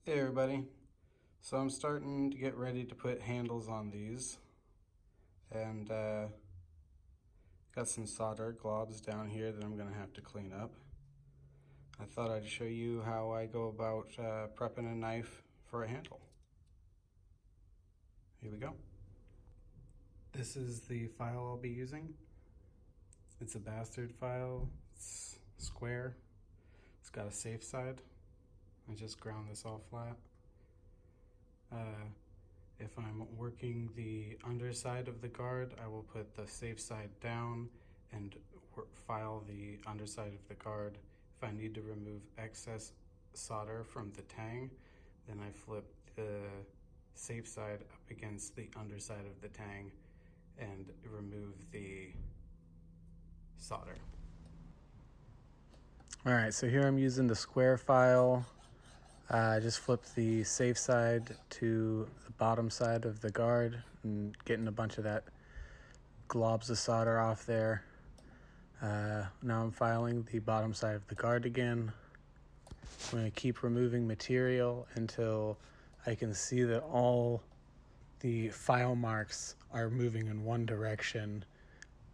Hey everybody, so I'm starting to get ready to put handles on these, and got some solder globs down here that I'm going to have to clean up. I thought I'd show you how I go about prepping a knife for a handle. Here we go. This is the file I'll be using. It's a bastard file, it's square, it's got a safe side. I just ground this all flat. If I'm working the underside of the guard, I will put the safe side down and file the underside of the guard. If I need to remove excess solder from the tang, then I flip the safe side up against the underside of the tang and remove the solder. All right, so here I'm using the square file. I just flipped the safe side to the bottom side of the guard and getting a bunch of that globs of solder off there. Now I'm filing the bottom side of the guard again. I'm going to keep removing material until I can see that all the file marks are moving in one direction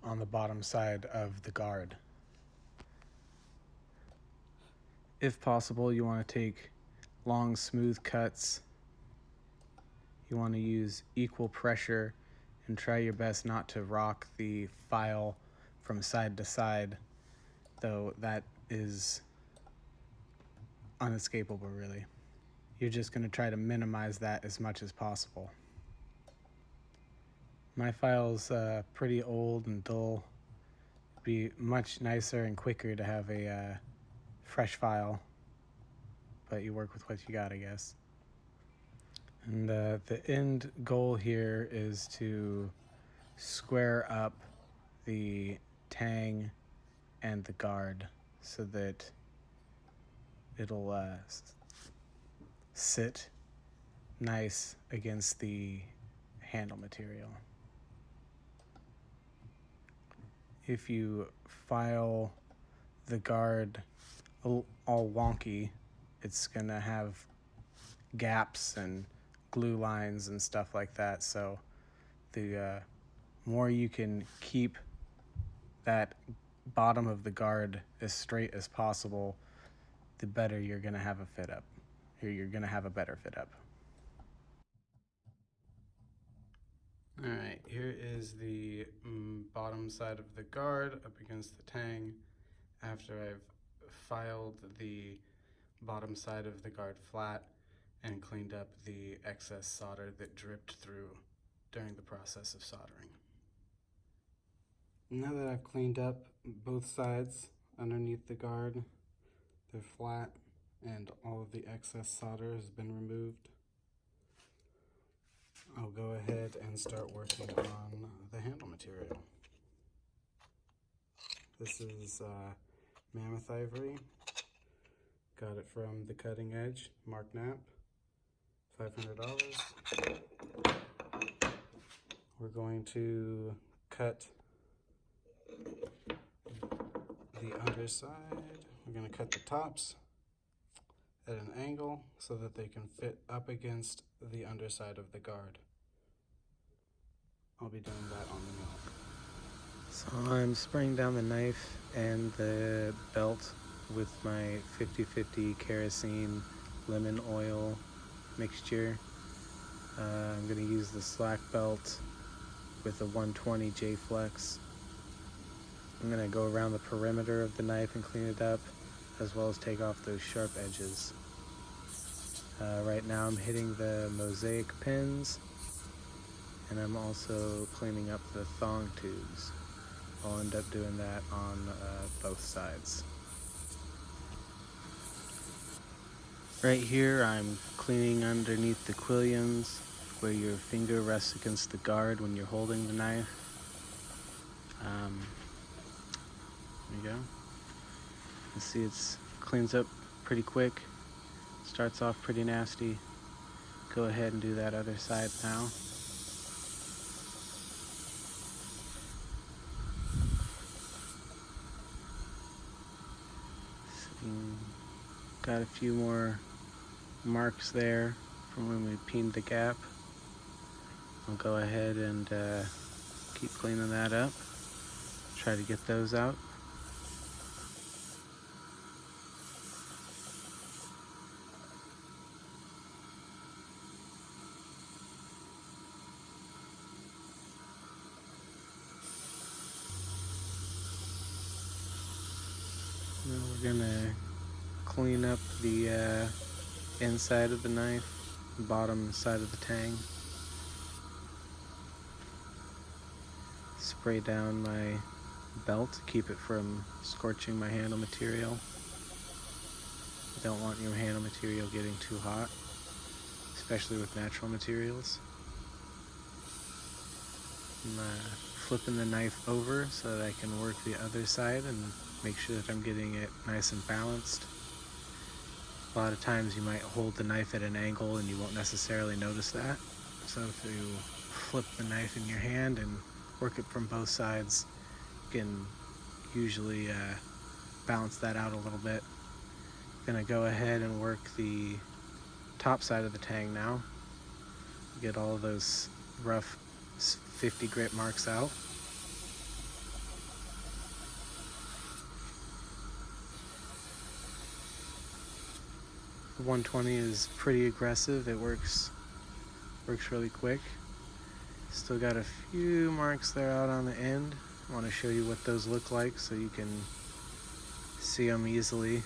on the bottom side of the guard. If possible, you want to take long, smooth cuts. You want to use equal pressure and try your best not to rock the file from side to side, though that is unescapable, really. You're just going to try to minimize that as much as possible. My file's pretty old and dull. It'd be much nicer and quicker to have a fresh file, but you work with what you got, I guess. And the end goal here is to square up the tang and the guard so that it'll sit nice against the handle material. If you file the guard all wonky, it's gonna have gaps and glue lines and stuff like that, so the more you can keep that bottom of the guard as straight as possible, the better you're going to have a fit up, or you're going to have a better fit up. All right, here is the bottom side of the guard up against the tang after I've filed the bottom side of the guard flat and cleaned up the excess solder that dripped through during the process of soldering. Now that I've cleaned up both sides underneath the guard, they're flat and all of the excess solder has been removed, I'll go ahead and start working on the handle material. This is Mammoth ivory. Got it from the Cutting Edge, Mark Knapp, $500. We're going to cut the underside. We're going to cut the tops at an angle so that they can fit up against the underside of the guard. I'll be doing that on the mill. So I'm spraying down the knife and the belt with my 50-50 kerosene lemon oil mixture. I'm going to use the slack belt with a 120 J-Flex. I'm going to go around the perimeter of the knife and clean it up, as well as take off those sharp edges. Right now I'm hitting the mosaic pins, and I'm also cleaning up the thong tubes. I'll end up doing that on both sides. Right here I'm cleaning underneath the quillions where your finger rests against the guard when you're holding the knife. There you go. You can see it cleans up pretty quick. Starts off pretty nasty. Go ahead and do that other side now. Got a few more marks there from when we peened the gap. I'll go ahead and keep cleaning that up. Try to get those out. Now we're gonna clean up the inside of the knife, bottom side of the tang. Spray down my belt to keep it from scorching my handle material. You don't want your handle material getting too hot, especially with natural materials. I'm flipping the knife over so that I can work the other side and make sure that I'm getting it nice and balanced. A lot of times you might hold the knife at an angle and you won't necessarily notice that. So if you flip the knife in your hand and work it from both sides, you can usually balance that out a little bit. I'm gonna go ahead and work the top side of the tang now. Get all of those rough 50 grit marks out. The 120 is pretty aggressive. It works really quick. Still got a few marks there out on the end. I want to show you what those look like so you can see them easily.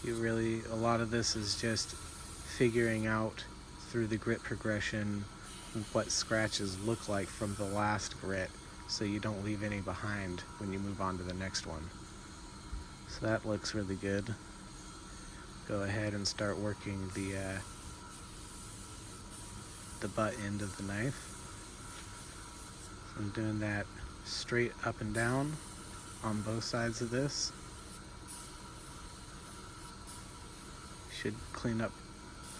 A lot of this is just figuring out through the grit progression what scratches look like from the last grit so you don't leave any behind when you move on to the next one. So that looks really good. Go ahead and start working the butt end of the knife. So I'm doing that straight up and down on both sides of this. Should clean up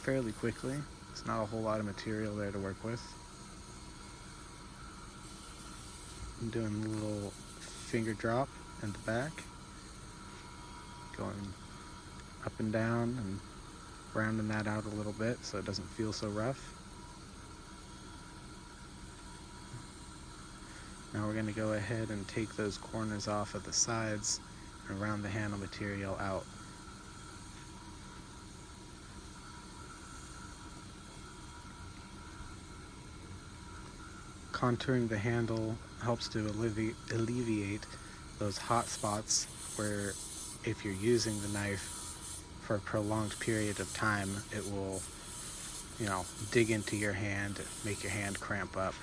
fairly quickly. There's not a whole lot of material there to work with. I'm doing a little finger drop in the back, going up and down and rounding that out a little bit so it doesn't feel so rough. Now we're going to go ahead and take those corners off of the sides and round the handle material out. Contouring the handle helps to alleviate those hot spots where if you're using the knife for a prolonged period of time, it will, dig into your hand, make your hand cramp up.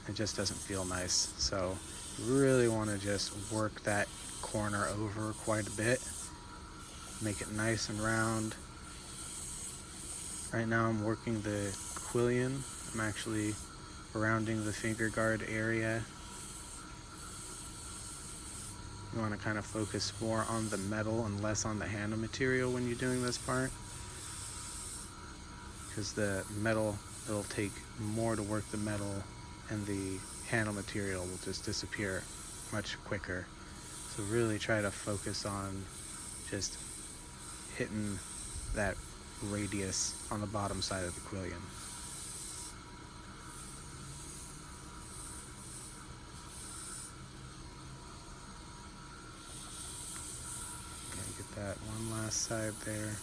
It just doesn't feel nice. So you really want to just work that corner over quite a bit. Make it nice and round. Right now I'm working the quillion. I'm actually rounding the finger guard area. You want to kind of focus more on the metal and less on the handle material when you're doing this part, because the metal, it'll take more to work the metal and the handle material will just disappear much quicker. So really try to focus on just hitting that radius on the bottom side of the quillion. That one last side there.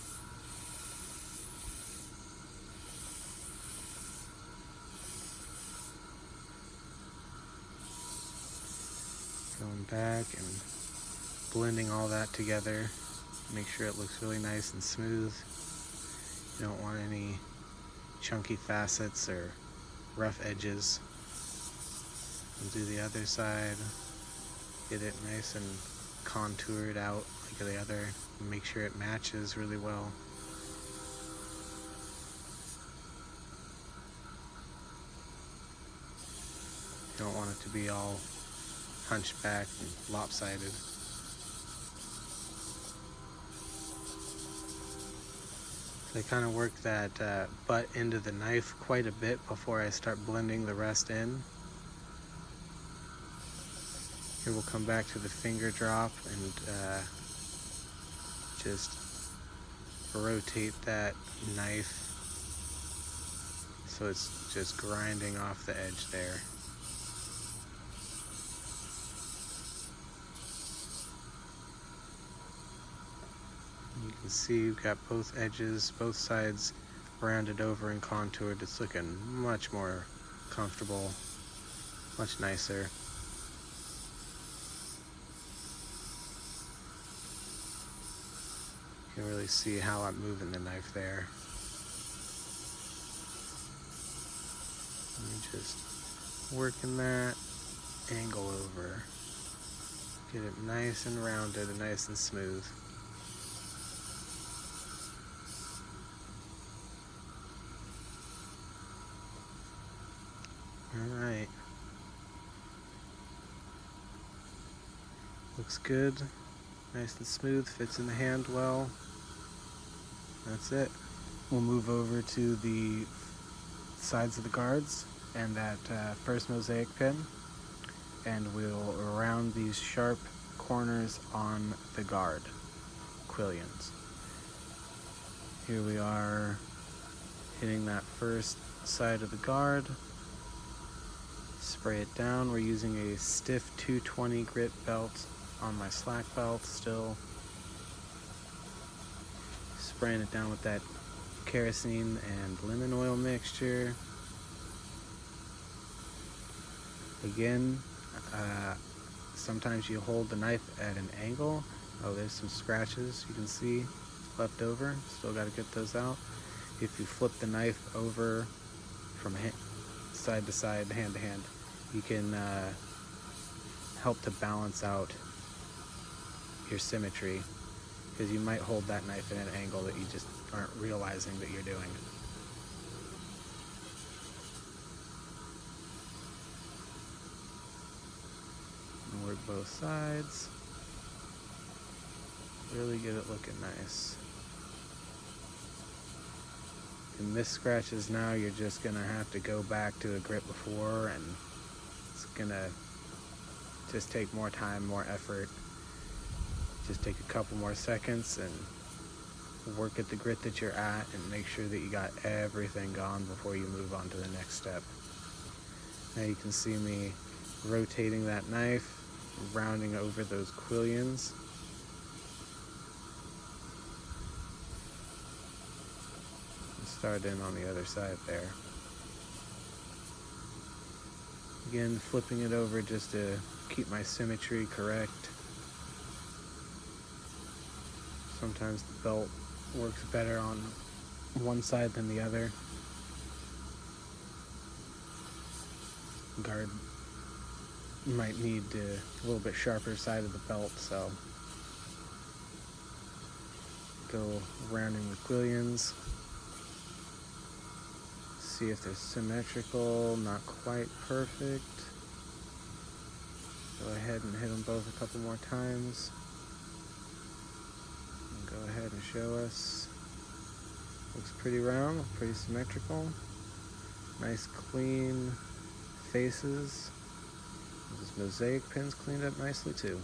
Going back and blending all that together. Make sure it looks really nice and smooth. You don't want any chunky facets or rough edges. And do the other side. Get it nice and contoured out like the other. Make sure it matches really well. You don't want it to be all hunched back and lopsided. So I kind of work that butt end of the knife quite a bit before I start blending the rest in. Here we'll come back to the finger drop and just rotate that knife so it's just grinding off the edge there. You can see you've got both edges, both sides rounded over and contoured. It's looking much more comfortable, much nicer. You can really see how I'm moving the knife there. And just working that angle over. Get it nice and rounded and nice and smooth. Alright. Looks good. Nice and smooth, fits in the hand well. That's it. We'll move over to the sides of the guards and that first mosaic pin, and we'll round these sharp corners on the guard quillions. Here we are hitting that first side of the guard. Spray it down. We're using a stiff 220 grit belt on my slack belt still. Spraying it down with that kerosene and lemon oil mixture. Again, sometimes you hold the knife at an angle. Oh, there's some scratches you can see left over. Still got to get those out. If you flip the knife over from side to side, hand to hand, you can help to balance out your symmetry, because you might hold that knife at an angle that you just aren't realizing that you're doing. And work both sides. Really get it looking nice. If you miss scratches now, you're just gonna have to go back to a grip before, and it's gonna just take more time, more effort. Just take a couple more seconds and work at the grit that you're at and make sure that you got everything gone before you move on to the next step. Now you can see me rotating that knife, rounding over those quillions. Start in on the other side there. Again, flipping it over just to keep my symmetry correct. Sometimes the belt works better on one side than the other. Guard might need a little bit sharper side of the belt, so go rounding the quillions. See if they're symmetrical, not quite perfect. Go ahead and hit them both a couple more times. And go ahead and show us. Looks pretty round, pretty symmetrical. Nice clean faces. Those mosaic pins cleaned up nicely too.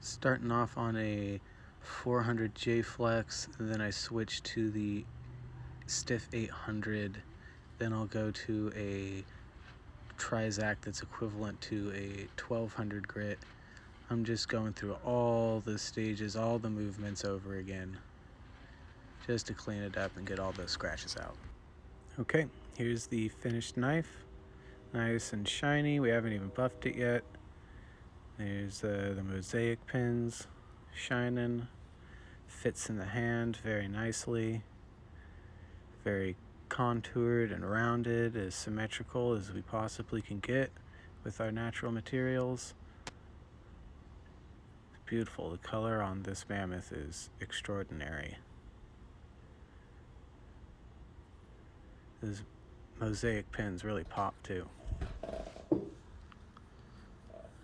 Starting off on a 400 J Flex, and then I switch to the stiff 800, then I'll go to a Zac that's equivalent to a 1200 grit. I'm just going through all the stages, all the movements over again, just to clean it up and get all those scratches out. Okay, here's the finished knife. Nice and shiny. We haven't even buffed it yet. There's the mosaic pins shining. Fits in the hand very nicely. Very contoured and rounded, as symmetrical as we possibly can get with our natural materials. It's beautiful. The color on this Mammoth is extraordinary. Those mosaic pins really pop too.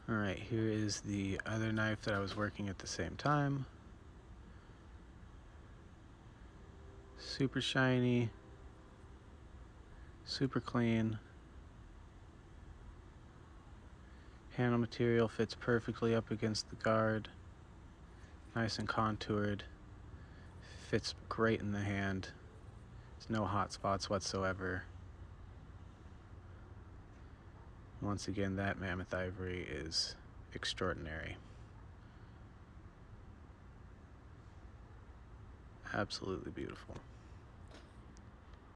Alright, here is the other knife that I was working at the same time. Super shiny, super clean. Handle material fits perfectly up against the guard. Nice and contoured. Fits great in the hand. There's no hot spots whatsoever. Once again, that Mammoth ivory is extraordinary. Absolutely beautiful.